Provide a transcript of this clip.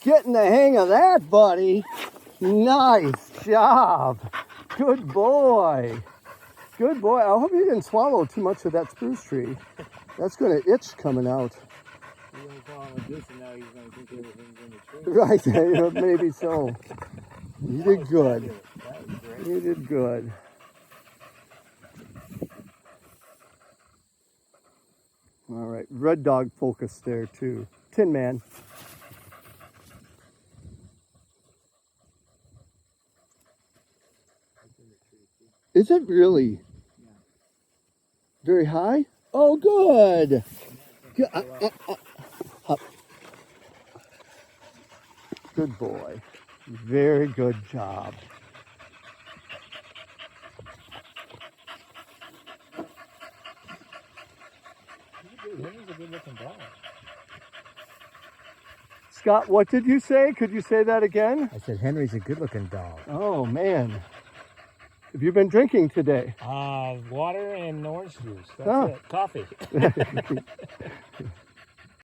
getting the hang of that, buddy. Nice job. Good boy. Good boy. I hope you didn't swallow too much of that spruce tree. That's going to itch coming out. He's going to fall with this, and now he's going to think everything's in the tree. Right, maybe so. You did good. That was great. You did good. All right, red dog focus there too. Tin Man. Is it really? Yeah. Very high? Oh, good. Good, up. Good boy. Very good job. Henry's a good looking dog. Scott, what did you say? Could you say that again? I said Henry's a good looking dog. Oh, man. Have you been drinking today? Water and orange juice. That's Oh. it. Coffee.